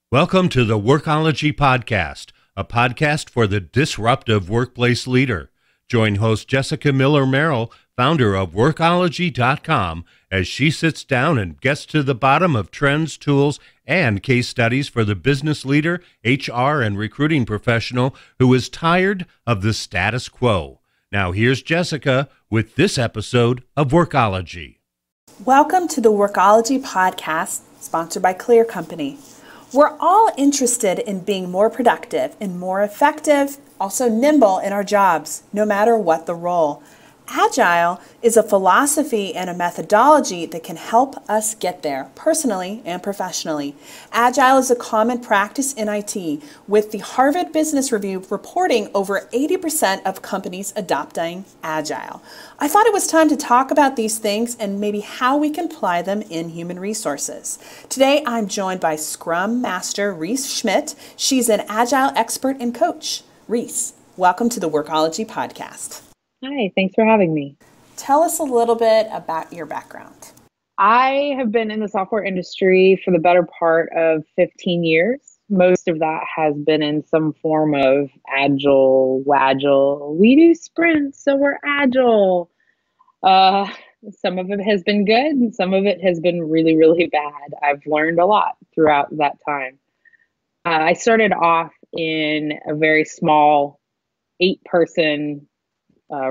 Welcome to the Workology Podcast, a podcast for the disruptive workplace leader. Join host Jessica Miller-Merrill, founder of Workology.com, as she sits down and gets to the bottom of trends, tools, and case studies for the business leader, HR, and recruiting professional who is tired of the status quo. Now here's Jessica with this episode of Workology. Welcome to the Workology Podcast, sponsored by Clear Company. We're all interested in being more productive and more effective, also nimble in our jobs, no matter what the role. Agile is a philosophy and a methodology that can help us get there, personally and professionally. Agile is a common practice in IT, with the Harvard Business Review reporting over 80% of companies adopting Agile. I thought it was time to talk about these things and maybe how we can apply them in human resources. Today, I'm joined by Scrum Master Reese Schmidt. She's an Agile expert and coach. Reese, welcome to the Workology Podcast. Hi, thanks for having me. Tell us a little bit about your background. I have been in the software industry for the better part of 15 years. Most of that has been in some form of Agile, Wagile. We do sprints, so we're Agile. Some of it has been good, and some of it has been really, really bad. I've learned a lot throughout that time. I started off in a very small 8-person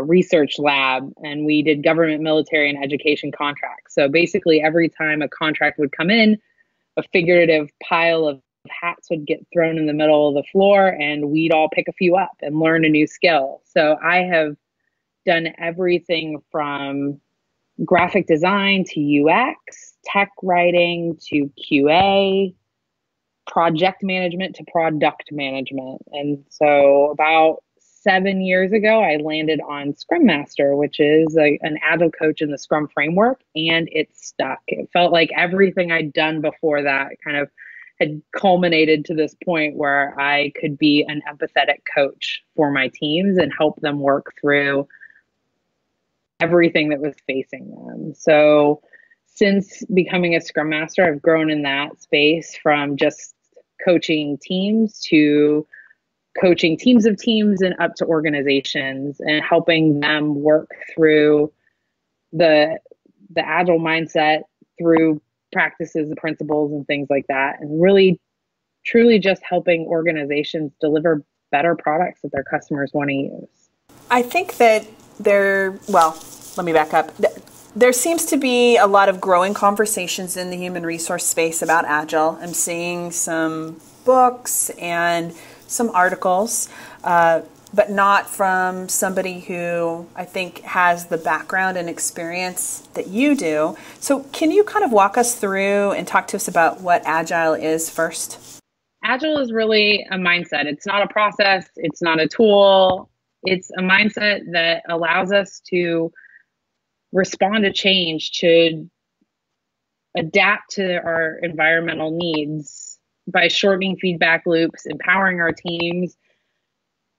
research lab, and we did government, military, and education contracts. So basically every time a contract would come in, a figurative pile of hats would get thrown in the middle of the floor, and we'd all pick a few up and learn a new skill. So I have done everything from graphic design to UX, tech writing to QA, project management to product management. And so about 7 years ago, I landed on Scrum Master, which is an Agile coach in the Scrum framework, and it stuck. It felt like everything I'd done before that kind of had culminated to this point where I could be an empathetic coach for my teams and help them work through everything that was facing them. So since becoming a Scrum Master, I've grown in that space from just coaching teams to coaching teams of teams and up to organizations and helping them work through the Agile mindset through practices and principles and things like that, and really truly just helping organizations deliver better products that their customers want to use. I think that let me back up. There seems to be a lot of growing conversations in the human resource space about Agile. I'm seeing some books and some articles, but not from somebody who I think has the background and experience that you do. So can you kind of walk us through and talk to us about what Agile is first? Agile is really a mindset. It's not a process. It's not a tool. It's a mindset that allows us to respond to change, to adapt to our environmental needs by shortening feedback loops, empowering our teams,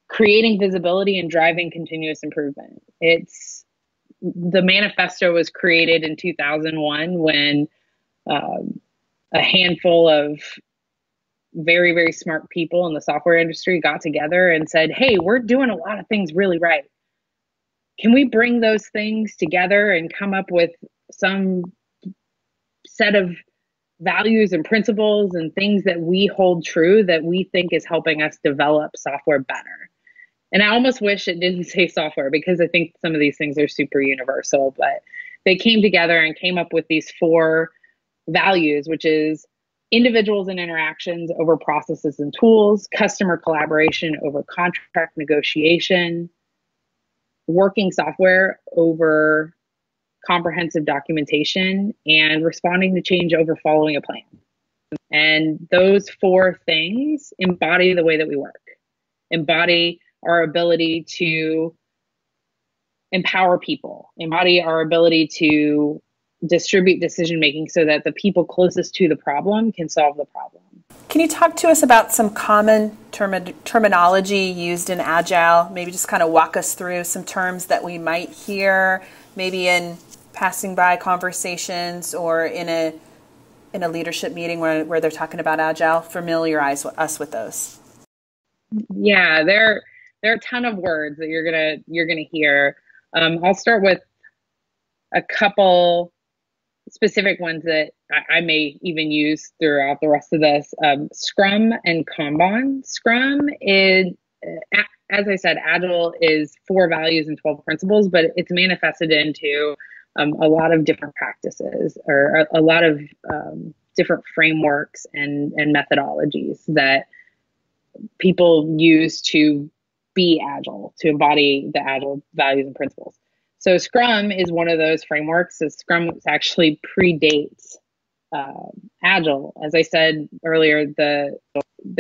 creating visibility, and driving continuous improvement. The manifesto was created in 2001 when a handful of very, very smart people in the software industry got together and said, hey, we're doing a lot of things really right. Can we bring those things together and come up with some set of values and principles and things that we hold true that we think is helping us develop software better? And I almost wish it didn't say software, because I think some of these things are super universal, but they came together and came up with these 4 values, which is individuals and interactions over processes and tools, customer collaboration over contract negotiation, working software over comprehensive documentation, and responding to change over following a plan. And those 4 things embody the way that we work, embody our ability to empower people, embody our ability to distribute decision-making so that the people closest to the problem can solve the problem. Can you talk to us about some common terminology used in Agile? Maybe just kind of walk us through some terms that we might hear, maybe in passing by conversations or in a in a leadership meeting where they're talking about Agile? Familiarize us with those. Yeah, there are a ton of words that you're gonna hear. I'll start with a couple specific ones that I may even use throughout the rest of this. Scrum and Kanban. Scrum is, as I said, Agile is 4 values and 12 principles, but it's manifested into a lot of different practices, or a lot of different frameworks and methodologies that people use to be Agile, to embody the Agile values and principles. So Scrum is one of those frameworks. So Scrum actually predates Agile. As I said earlier, there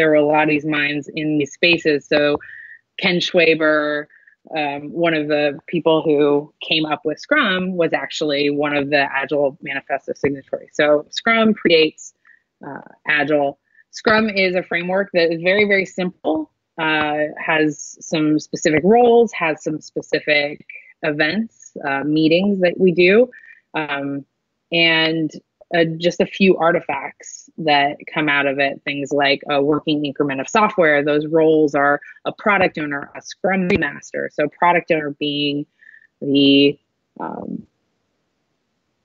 were a lot of these minds in these spaces. So Ken Schwaber, one of the people who came up with Scrum, was actually one of the Agile manifesto signatories. So Scrum predates Agile. Scrum is a framework that is very, very simple, has some specific roles, has some specific events, meetings that we do, and just a few artifacts that come out of it. Things like a working increment of software. Those roles are a product owner, a Scrum master. So product owner being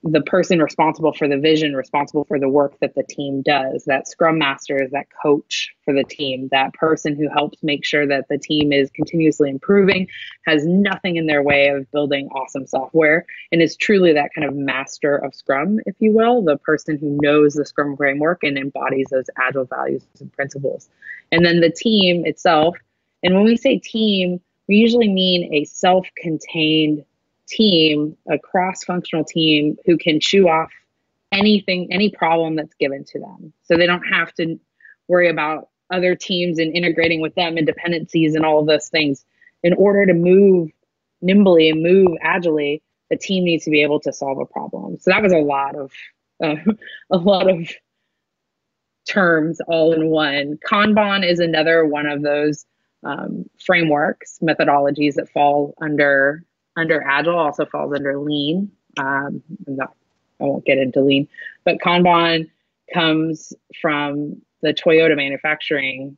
the person responsible for the vision, responsible for the work that the team does. That Scrum master is that coach for the team, that person who helps make sure that the team is continuously improving, has nothing in their way of building awesome software, and is truly that kind of master of Scrum, if you will, the person who knows the Scrum framework and embodies those Agile values and principles. And then the team itself, and when we say team, we usually mean a self-contained team, a cross-functional team who can chew off anything, any problem that's given to them. So they don't have to worry about other teams and integrating with them and dependencies and all of those things. In order to move nimbly and move agilely, the team needs to be able to solve a problem. So that was a lot of terms all in one. Kanban is another one of those frameworks, methodologies that fall under Agile, also falls under Lean. I won't get into Lean, but Kanban comes from the Toyota manufacturing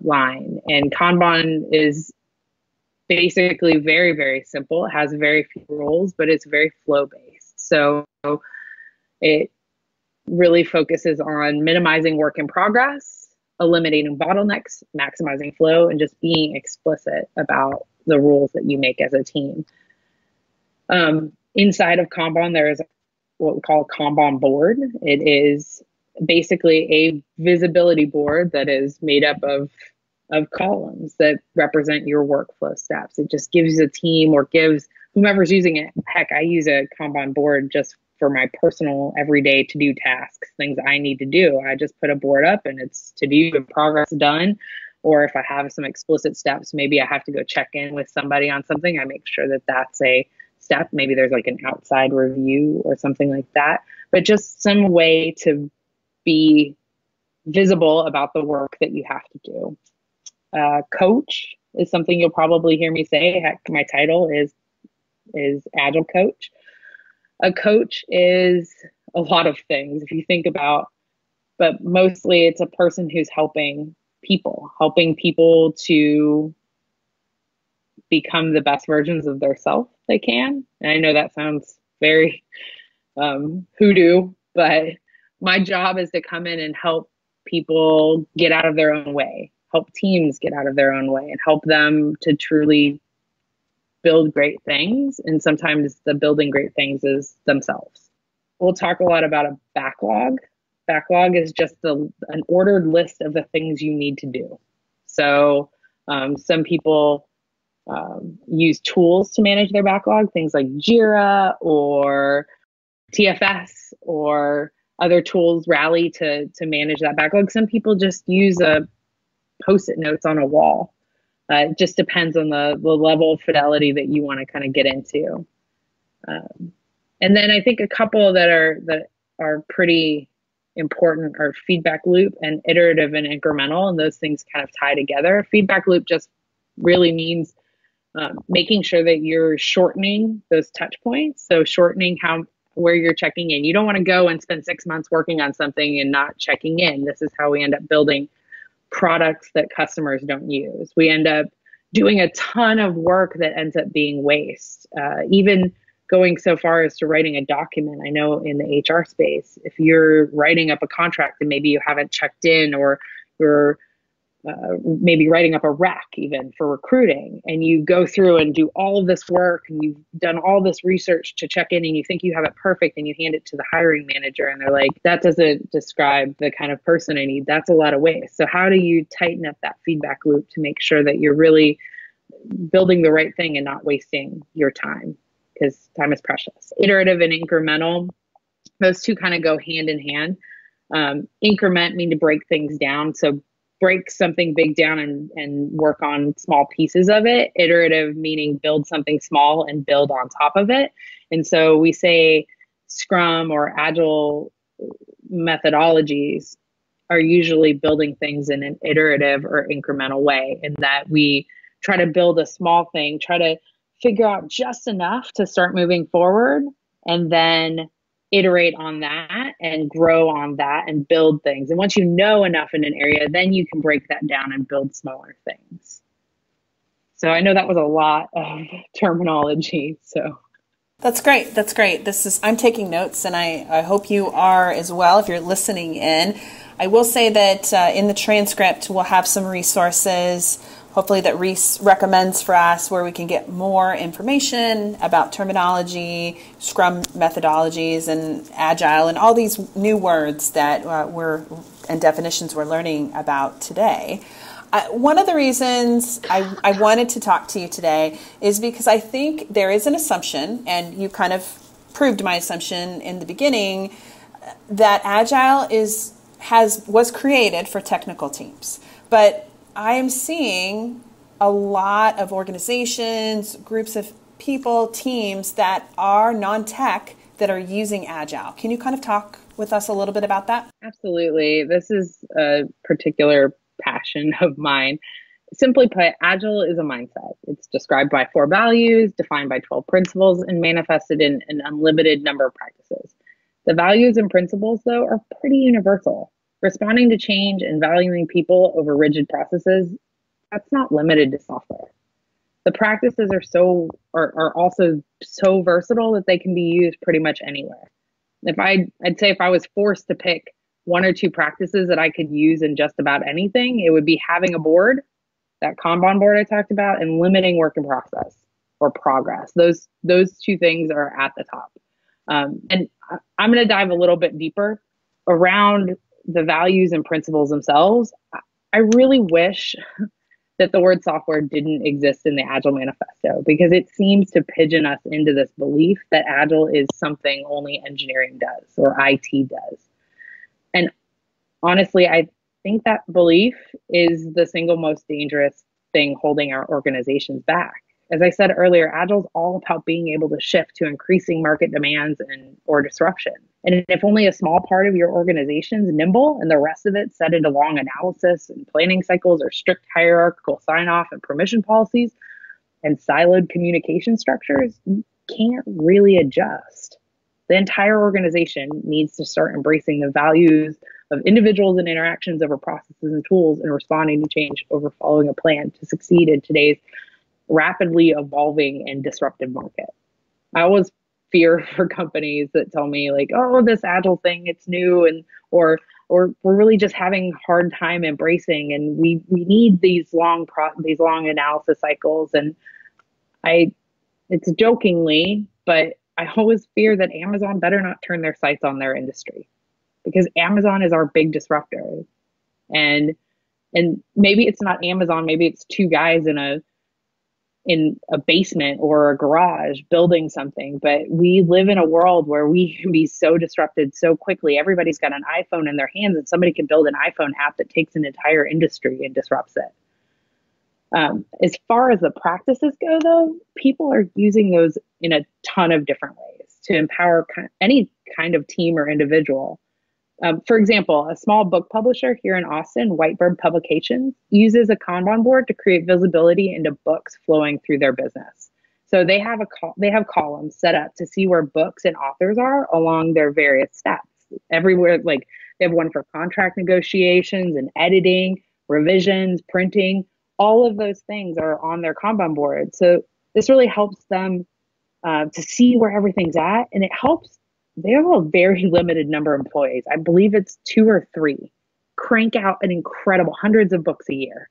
line. And Kanban is basically very, very simple. It has very few rules, but it's very flow-based. So it really focuses on minimizing work in progress, eliminating bottlenecks, maximizing flow, and just being explicit about the rules that you make as a team. Inside of Kanban, there is what we call a Kanban board. It is basically a visibility board that is made up of columns that represent your workflow steps. It just gives the team, or gives whomever's using it. Heck, I use a Kanban board just for my personal everyday to-do tasks, things I need to do. I just put a board up and it's to-do and progress done. Or if I have some explicit steps, maybe I have to go check in with somebody on something, I make sure that that's a step. Maybe there's like an outside review or something like that, but just some way to be visible about the work that you have to do. Coach is something you'll probably hear me say. Heck, my title is Agile Coach. A coach is a lot of things if you think about, but mostly it's a person who's helping people to become the best versions of their self they can. And I know that sounds very hoodoo, but my job is to come in and help people get out of their own way, help teams get out of their own way, and help them to truly build great things. And sometimes the building great things is themselves. We'll talk a lot about a backlog. Backlog is just an ordered list of the things you need to do. So some people use tools to manage their backlog, things like Jira or TFS or other tools, Rally, to manage that backlog. Some people just use Post-it notes on a wall. It just depends on the level of fidelity that you want to kind of get into. And then I think a couple that are pretty important are feedback loop and iterative and incremental, and those things kind of tie together. Feedback loop just really means making sure that you're shortening those touch points. So shortening where you're checking in. You don't want to go and spend 6 months working on something and not checking in. This is how we end up building products that customers don't use. We end up doing a ton of work that ends up being waste. Even going so far as to writing a document. I know in the HR space, if you're writing up a contract and maybe you haven't checked in, or you're maybe writing up a rec even for recruiting, and you go through and do all of this work and you've done all this research to check in and you think you have it perfect, and you hand it to the hiring manager and they're like, that doesn't describe the kind of person I need. That's a lot of waste. So how do you tighten up that feedback loop to make sure that you're really building the right thing and not wasting your time? Because time is precious. Iterative and incremental, those two kind of go hand in hand. Increment mean to break things down. So break something big down and work on small pieces of it. Iterative meaning build something small and build on top of it. And so we say Scrum or Agile methodologies are usually building things in an iterative or incremental way, in that we try to build a small thing, try to figure out just enough to start moving forward, and then iterate on that and grow on that and build things. And once you know enough in an area, then you can break that down and build smaller things. So I know that was a lot of terminology. So that's great. That's great. I'm taking notes, and I hope you are as well if you're listening in. I will say that in the transcript, we'll have some resources, hopefully that Reese recommends for us, where we can get more information about terminology, Scrum methodologies, and Agile, and all these new words that and definitions we're learning about today. One of the reasons I wanted to talk to you today is because I think there is an assumption, and you kind of proved my assumption in the beginning, that Agile was created for technical teams. But I am seeing a lot of organizations, groups of people, teams that are non-tech that are using Agile. Can you kind of talk with us a little bit about that? Absolutely. This is a particular passion of mine. Simply put, Agile is a mindset. It's described by 4 values, defined by 12 principles, and manifested in an unlimited number of practices. The values and principles, though, are pretty universal. Responding to change and valuing people over rigid processes, that's not limited to software. The practices are also so versatile that they can be used pretty much anywhere. I'd say if I was forced to pick 1 or 2 practices that I could use in just about anything, it would be having a board, that Kanban board I talked about, and limiting work in process or progress. Those 2 things are at the top. And I'm going to dive a little bit deeper around the values and principles themselves. I really wish that the word software didn't exist in the Agile Manifesto, because it seems to pigeon us into this belief that Agile is something only engineering does or IT does. And honestly, I think that belief is the single most dangerous thing holding our organizations back. As I said earlier, Agile is all about being able to shift to increasing market demands or disruption. And if only a small part of your organization is nimble and the rest of it set into long analysis and planning cycles or strict hierarchical sign-off and permission policies and siloed communication structures, you can't really adjust. The entire organization needs to start embracing the values of individuals and interactions over processes and tools, and responding to change over following a plan to succeed in today's rapidly evolving and disruptive market. I always fear for companies that tell me like, oh, this Agile thing, it's new, and or we're really just having a hard time embracing, and we need these long analysis cycles. And it's jokingly, but I always fear that Amazon better not turn their sights on their industry, because Amazon is our big disruptor. And maybe it's not Amazon, maybe it's 2 guys in a basement or a garage building something, but we live in a world where we can be so disrupted so quickly. Everybody's got an iPhone in their hands, and somebody can build an iPhone app that takes an entire industry and disrupts it. As far as the practices go, though, people are using those in a ton of different ways to empower any kind of team or individual. For example, a small book publisher here in Austin, Whitebird Publications, uses a Kanban board to create visibility into books flowing through their business. So they have columns set up to see where books and authors are along their various steps. Everywhere, like they have one for contract negotiations and editing, revisions, printing. All of those things are on their Kanban board. So this really helps them to see where everything's at, and it helps. They have a very limited number of employees. I believe it's 2 or 3. Crank out an incredible hundreds of books a year.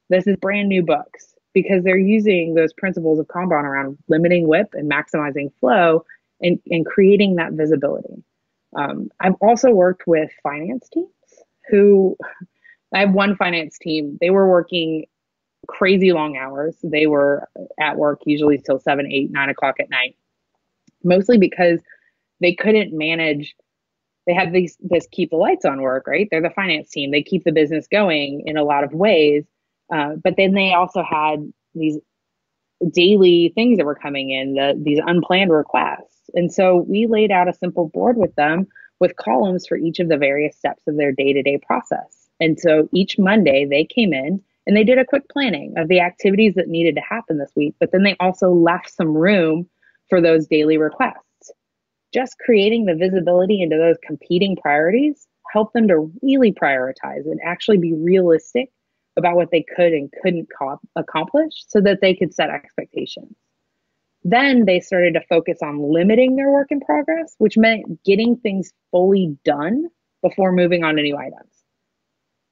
This is brand new books because they're using those principles of Kanban around limiting WIP and maximizing flow and creating that visibility. I've also worked with finance teams I have one finance team. They were working crazy long hours. They were at work usually till 7, 8, 9 o'clock at night, mostly because they couldn't manage. They have this keep the lights on work, right? They're the finance team. They keep the business going in a lot of ways. But then they also had these daily things that were coming in, these unplanned requests. And so we laid out a simple board with them with columns for each of the various steps of their day-to-day process. And so each Monday they came in and they did a quick planning of the activities that needed to happen this week, but then they also left some room for those daily requests. Just creating the visibility into those competing priorities helped them to really prioritize and actually be realistic about what they could and couldn't accomplish so that they could set expectations. Then they started to focus on limiting their work in progress, which meant getting things fully done before moving on to new items.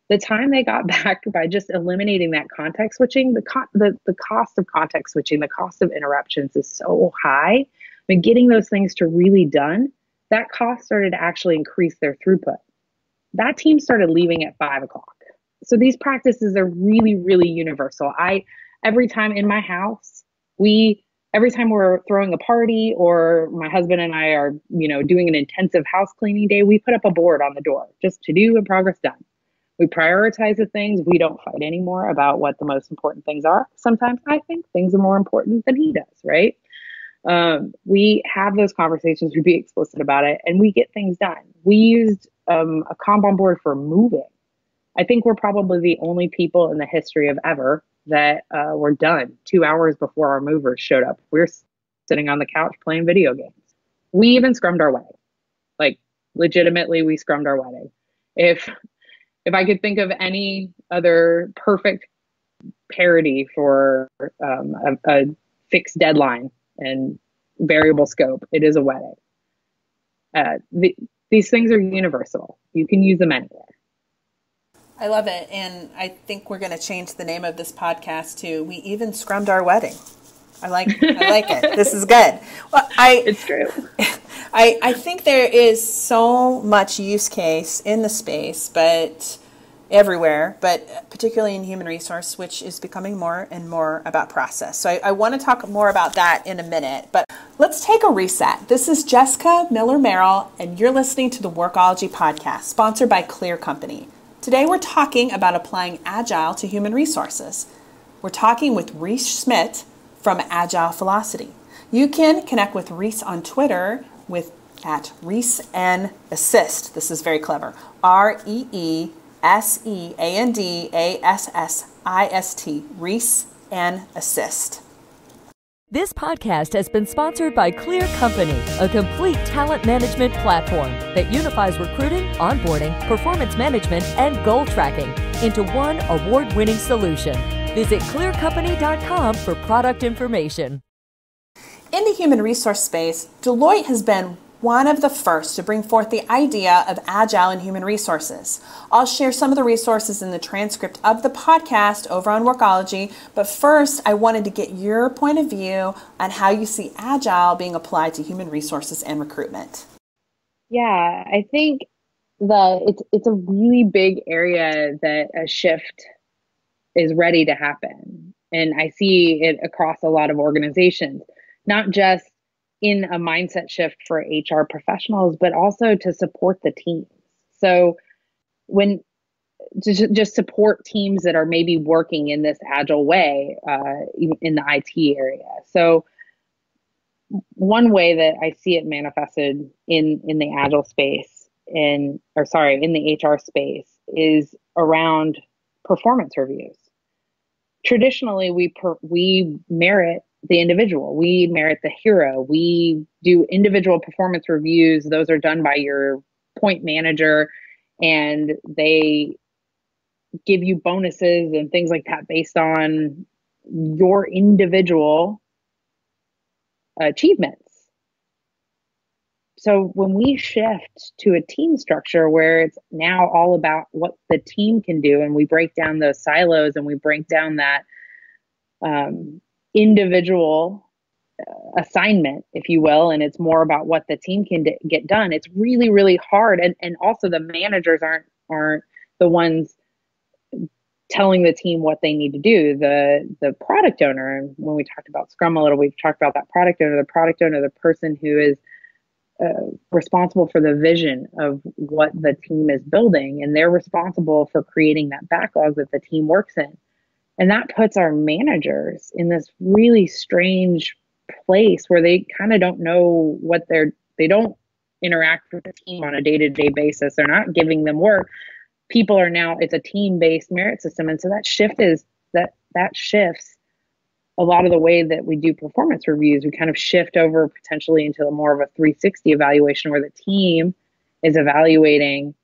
The time they got back by just eliminating that context switching, the cost of context switching, the cost of interruptions is so high. But getting those things to really done, that cost started to actually increase their throughput. That team started leaving at 5 o'clock. So these practices are really, really universal. Every time in my house, every time we're throwing a party or my husband and I are, doing an intensive house cleaning day, we put up a board on the door, just to do and progress done. We prioritize the things. We don't fight anymore about what the most important things are. Sometimes I think things are more important than he does, right? We have those conversations, we be explicit about it, and we get things done. We used a Kanban board for moving. I think we're probably the only people in the history of ever that were done 2 hours before our movers showed up. We were sitting on the couch playing video games. We even scrummed our wedding. Like, legitimately, we scrummed our wedding. If I could think of any other perfect parody for a fixed deadline and variable scope, it is a wedding. These things are universal. You can use them anywhere. I love it. And I think we're going to change the name of this podcast to We Even Scrummed Our Wedding. I like it. This is good. Well, it's true. I think there is so much use case in the space, but everywhere, but particularly in human resource, which is becoming more and more about process. So I want to talk more about that in a minute, but let's take a reset. This is Jessica Miller-Merrill, and you're listening to the Workology podcast, sponsored by Clear Company. Today we're talking about applying Agile to human resources. We're talking with Reese Schmidt from Agile Velocity. You can connect with Reese on Twitter at Reese and Assist. This is very clever. REESEANDASSIST. Reese and Assist. This podcast has been sponsored by Clear Company, a complete talent management platform that unifies recruiting, onboarding, performance management, and goal tracking into one award-winning solution. Visit clearcompany.com for product information. In the human resource space, Deloitte has been one of the first to bring forth the idea of Agile in human resources. I'll share some of the resources in the transcript of the podcast over on Workology, but first I wanted to get your point of view on how you see Agile being applied to human resources and recruitment. Yeah, I think it's a really big area that a shift is ready to happen. And I see it across a lot of organizations, not just in a mindset shift for HR professionals, but also to support the teams. So when just support teams that are maybe working in this agile way in the IT area. So one way that I see it manifested in the agile space in the HR space is around performance reviews. Traditionally, we merit the individual. We merit the hero. We do individual performance reviews. Those are done by your point manager, and they give you bonuses and things like that based on your individual achievements. So when we shift to a team structure where it's now all about what the team can do, and we break down those silos and we break down that individual assignment, if you will, and it's more about what the team can get done, it's really, really hard. And also the managers aren't the ones telling the team what they need to do. The product owner, and when we talked about Scrum a little, we've talked about that product owner, the person who is responsible for the vision of what the team is building, and they're responsible for creating that backlog that the team works in. And that puts our managers in this really strange place where they kind of don't know what they don't interact with the team on a day-to-day basis. They're not giving them work. People are now, it's a team-based merit system. And so that shifts a lot of the way that we do performance reviews. We kind of shift over potentially into more of a 360 evaluation where the team is evaluating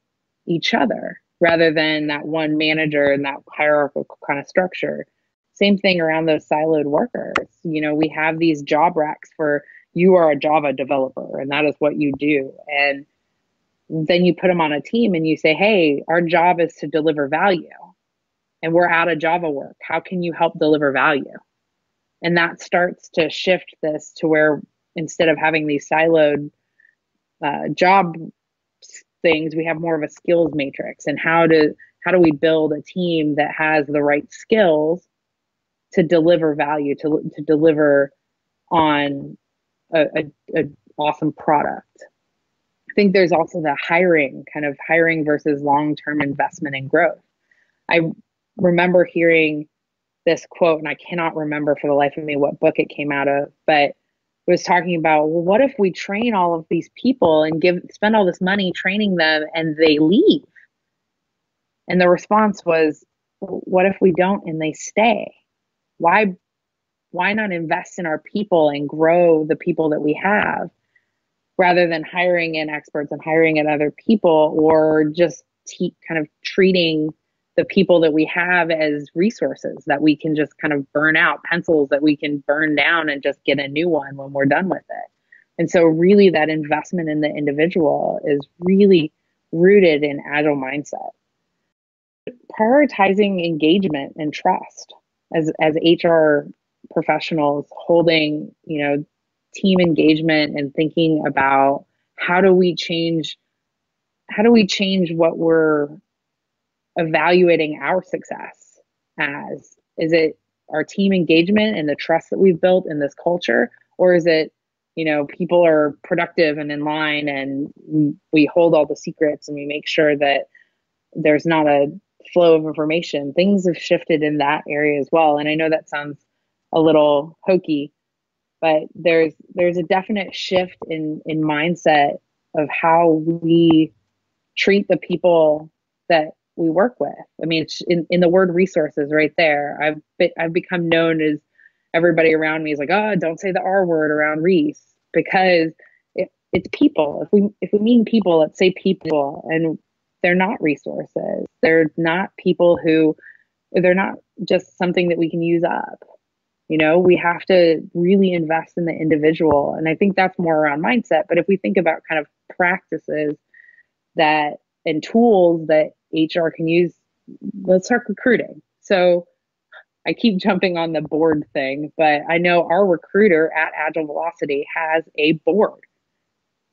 each other rather than that one manager and that hierarchical kind of structure. Same thing around those siloed workers. We have these job racks for, you are a Java developer and that is what you do. And then you put them on a team and you say, hey, our job is to deliver value and we're out of Java work. How can you help deliver value? And that starts to shift this to where instead of having these siloed job things, we have more of a skills matrix. And how do we build a team that has the right skills to deliver value, to deliver on a awesome product? I think there's also the hiring versus long-term investment and growth. I remember hearing this quote, and I cannot remember for the life of me what book it came out of, but it was talking about, well, what if we train all of these people and spend all this money training them and they leave? And the response was, what if we don't and they stay? Why not invest in our people and grow the people that we have rather than hiring in experts and hiring in other people, or just kind of treating the people that we have as resources that we can just kind of burn out, pencils that we can burn down and just get a new one when we're done with it. And so really that investment in the individual is really rooted in Agile mindset. Prioritizing engagement and trust as HR professionals, holding, team engagement and thinking about how do we change what we're evaluating our success as. Is it our team engagement and the trust that we've built in this culture, or is it people are productive and in line and we hold all the secrets and we make sure that there's not a flow of information? Things have shifted in that area as well. And I know that sounds a little hokey, but there's a definite shift in mindset of how we treat the people that we work with. I mean, it's in the word resources right there. I've become known as, everybody around me is like, oh, don't say the R word around Reese, because it's people. If we mean people, let's say people. And they're not resources. They're not they're not just something that we can use up. We have to really invest in the individual. And I think that's more around mindset. But if we think about kind of practices and tools that HR can use, let's talk recruiting. So I keep jumping on the board thing, but I know our recruiter at Agile Velocity has a board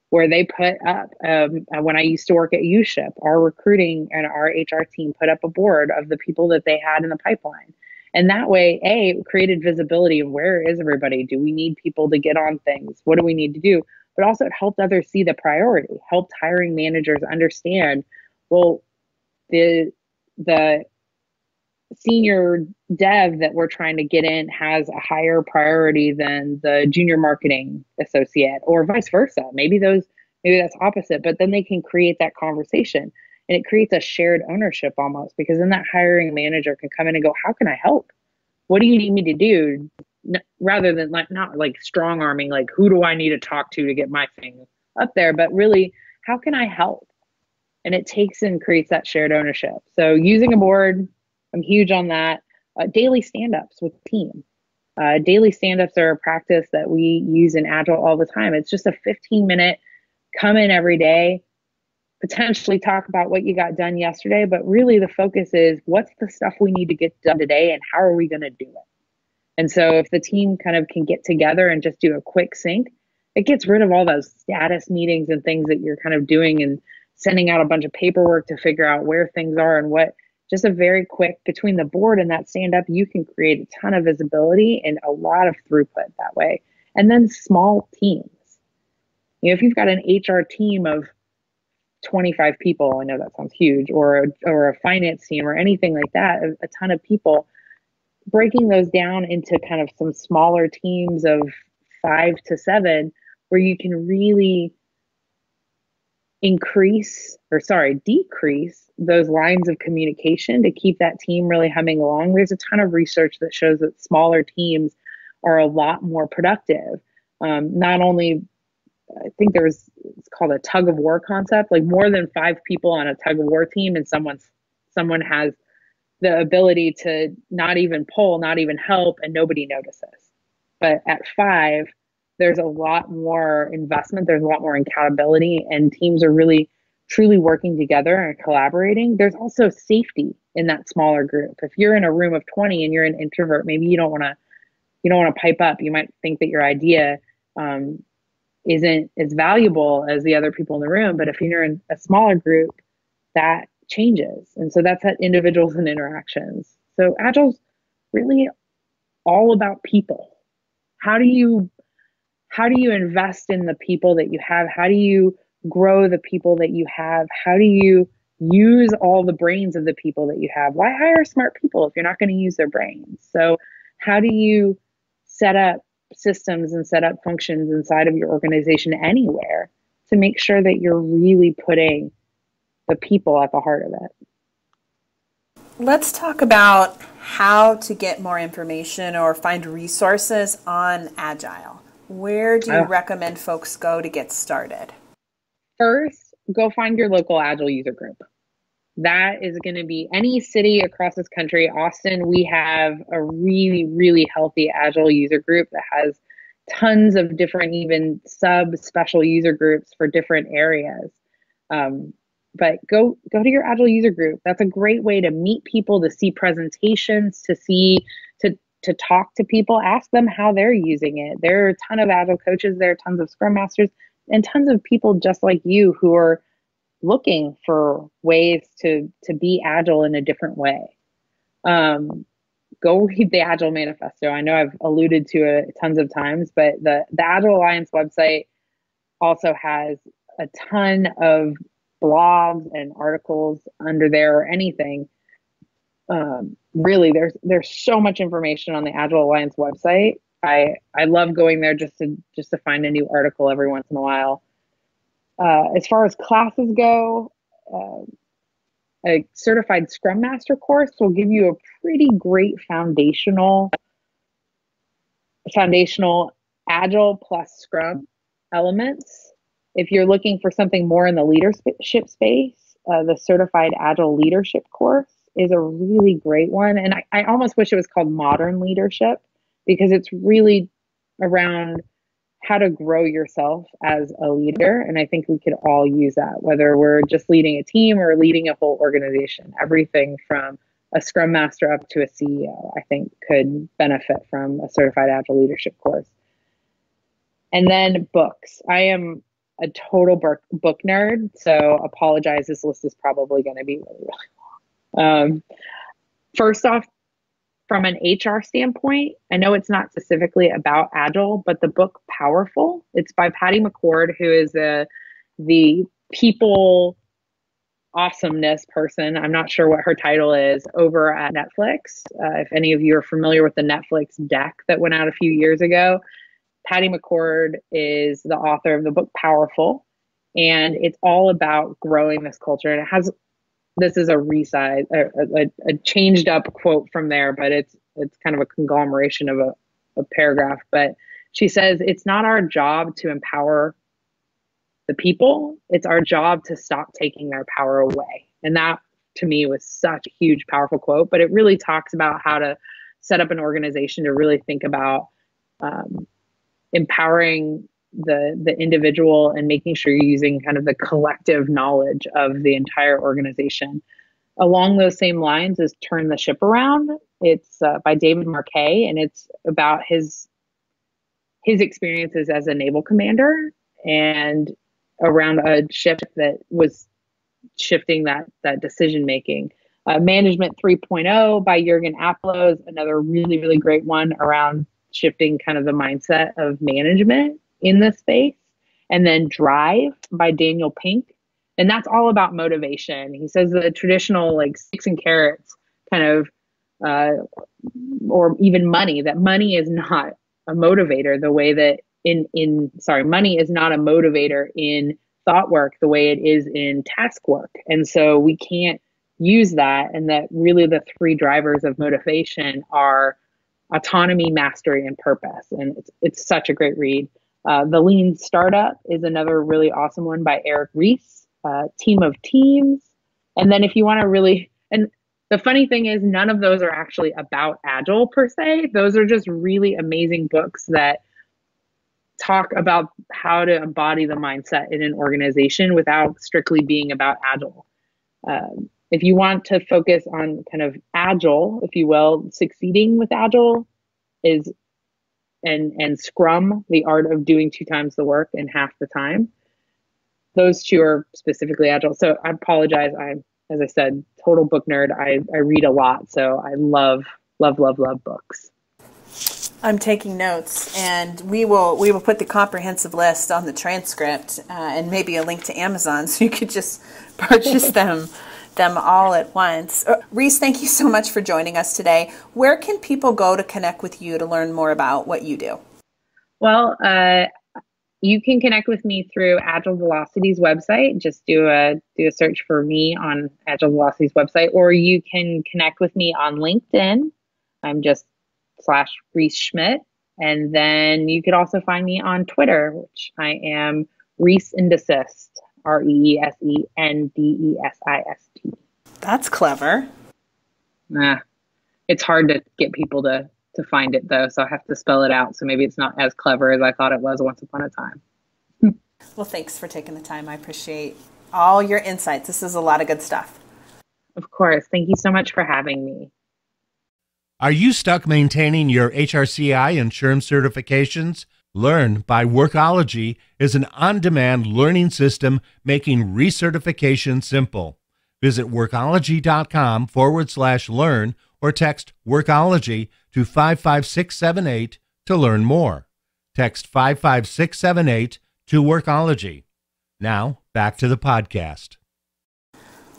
where they put up, when I used to work at UShip, our recruiting and our HR team put up a board of the people that they had in the pipeline. And that way, it created visibility of where is everybody? Do we need people to get on things? What do we need to do? But also it helped others see the priority, helped hiring managers understand, well, the senior dev that we're trying to get in has a higher priority than the junior marketing associate, or vice versa. Maybe that's opposite, but then they can create that conversation, and it creates a shared ownership almost, because then that hiring manager can come in and go, how can I help? What do you need me to do rather than not like strong arming, like who do I need to talk to get my thing up there, but really, how can I help? And it takes and creates that shared ownership. So using a board, I'm huge on that. Daily stand-ups with team. Daily stand-ups are a practice that we use in Agile all the time. It's just a 15-minute, come in every day, potentially talk about what you got done yesterday, but really the focus is what's the stuff we need to get done today and how are we going to do it? And so if the team kind of can get together and just do a quick sync, it gets rid of all those status meetings and things that you're kind of doing and sending out a bunch of paperwork to figure out where things are and what. Just a very quick, between the board and that stand up, you can create a ton of visibility and a lot of throughput that way. And then small teams. If you've got an HR team of 25 people, I know that sounds huge, or a finance team or anything like that, a ton of people, breaking those down into kind of some smaller teams of 5 to 7, where you can really decrease those lines of communication to keep that team really humming along. There's a ton of research that shows that smaller teams are a lot more productive. Not only, I think it's called a tug of war concept, like more than 5 people on a tug of war team and someone has the ability to not even pull, not even help, and nobody notices. But at 5, there's a lot more investment, there's a lot more accountability, and teams are really truly working together and collaborating. There's also safety in that smaller group. If you're in a room of 20 and you're an introvert, maybe you don't want to pipe up. You might think that your idea isn't as valuable as the other people in the room. But if you're in a smaller group, that changes. And so that's at individuals and interactions. So Agile's really all about people. How do you invest in the people that you have? How do you grow the people that you have? How do you use all the brains of the people that you have? Why hire smart people if you're not going to use their brains? So how do you set up systems and set up functions inside of your organization anywhere to make sure that you're really putting the people at the heart of it? Let's talk about how to get more information or find resources on Agile. Where do you recommend folks go to get started? First, go find your local Agile user group. That is going to be any city across this country. Austin, we have a really, really healthy Agile user group that has tons of different, even sub-special user groups for different areas. But go to your Agile user group. That's a great way to meet people, to see presentations, to talk to people, ask them how they're using it. There are a ton of Agile coaches, there are tons of Scrum Masters, and tons of people just like you who are looking for ways to be Agile in a different way. Go read the Agile Manifesto. I know I've alluded to it tons of times, but the Agile Alliance website also has a ton of blogs and articles under there or anything. Really, there's so much information on the Agile Alliance website. I love going there just to find a new article every once in a while. As far as classes go, a certified Scrum Master course will give you a pretty great foundational Agile plus Scrum elements. If you're looking for something more in the leadership space, the certified Agile leadership course is a really great one. And I almost wish it was called Modern Leadership, because it's really around how to grow yourself as a leader. And I think we could all use that, whether we're just leading a team or leading a whole organization. Everything from a Scrum Master up to a CEO, I think, could benefit from a certified Agile leadership course. And then books. I am a total book nerd, so apologize. This list is probably going to be really, really long. First off, from an HR standpoint, I know it's not specifically about Agile, but the book Powerful, it's by Patty McCord, who is the people awesomeness person. I'm not sure what her title is over at Netflix. If any of you are familiar with the Netflix deck that went out a few years ago, Patty McCord is the author of the book Powerful, and it's all about growing this culture. And it has, this is a changed up quote from there, but it's kind of a conglomeration of a paragraph, but she says, it's not our job to empower the people. It's our job to stop taking their power away. And that to me was such a huge, powerful quote, but it really talks about how to set up an organization to really think about empowering the individual and making sure you're using kind of the collective knowledge of the entire organization. Along those same lines is Turn the Ship Around. It's by David Marquet, and it's about his experiences as a naval commander and around a ship that was shifting that decision making. Management 3.0 by Jürgen Appelo is another really, really great one around shifting kind of the mindset of management in this space. And then Drive by Daniel Pink. And that's all about motivation. He says the traditional like sticks and carrots kind of, or even money, that money is not a motivator the way that money is not a motivator in thought work the way it is in task work. And so we can't use that. And that really the three drivers of motivation are autonomy, mastery, and purpose. And it's such a great read. The Lean Startup is another really awesome one by Eric Ries. Team of Teams. And then if you want to really, and the funny thing is none of those are actually about Agile per se. Those are just really amazing books that talk about how to embody the mindset in an organization without strictly being about Agile. If you want to focus on kind of Agile, if you will, succeeding with Agile is, and Scrum, the art of doing 2 times the work in half the time. Those two are specifically Agile. So I apologize. I'm, as I said, total book nerd. I read a lot. So I love books. I'm taking notes, and we will put the comprehensive list on the transcript and maybe a link to Amazon so you could just purchase them all at once. Ries, thank you so much for joining us today. Where can people go to connect with you to learn more about what you do? Well, you can connect with me through Agile Velocity's website. Just do a search for me on Agile Velocity's website, or you can connect with me on LinkedIn. I'm just /Ries Schmidt. And then you could also find me on Twitter, which I am Ries and Desist, REESENDESIST. That's clever. It's hard to get people to find it though, so I have to spell it out. So maybe it's not as clever as I thought it was once upon a time. Well, thanks for taking the time. I appreciate all your insights. This is a lot of good stuff. Of course. Thank you so much for having me. Are you stuck maintaining your HRCI and SHRM certifications? Learn by Workology is an on-demand learning system making recertification simple. Visit workology.com/learn or text Workology to 55678 to learn more. Text 55678 to Workology. Now, back to the podcast.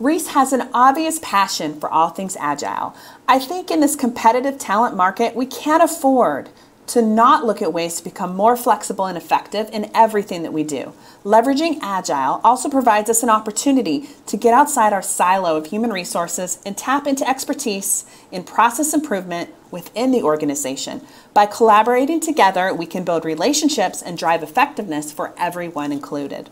Ries has an obvious passion for all things Agile. I think in this competitive talent market, we can't afford to not look at ways to become more flexible and effective in everything that we do. Leveraging Agile also provides us an opportunity to get outside our silo of human resources and tap into expertise in process improvement within the organization. By collaborating together, we can build relationships and drive effectiveness for everyone included.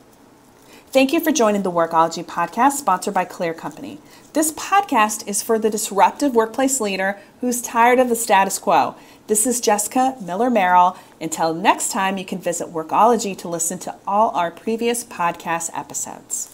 Thank you for joining the Workology podcast, sponsored by Clear Company. This podcast is for the disruptive workplace leader who's tired of the status quo. This is Jessica Miller-Merrill. Until next time, you can visit Workology to listen to all our previous podcast episodes.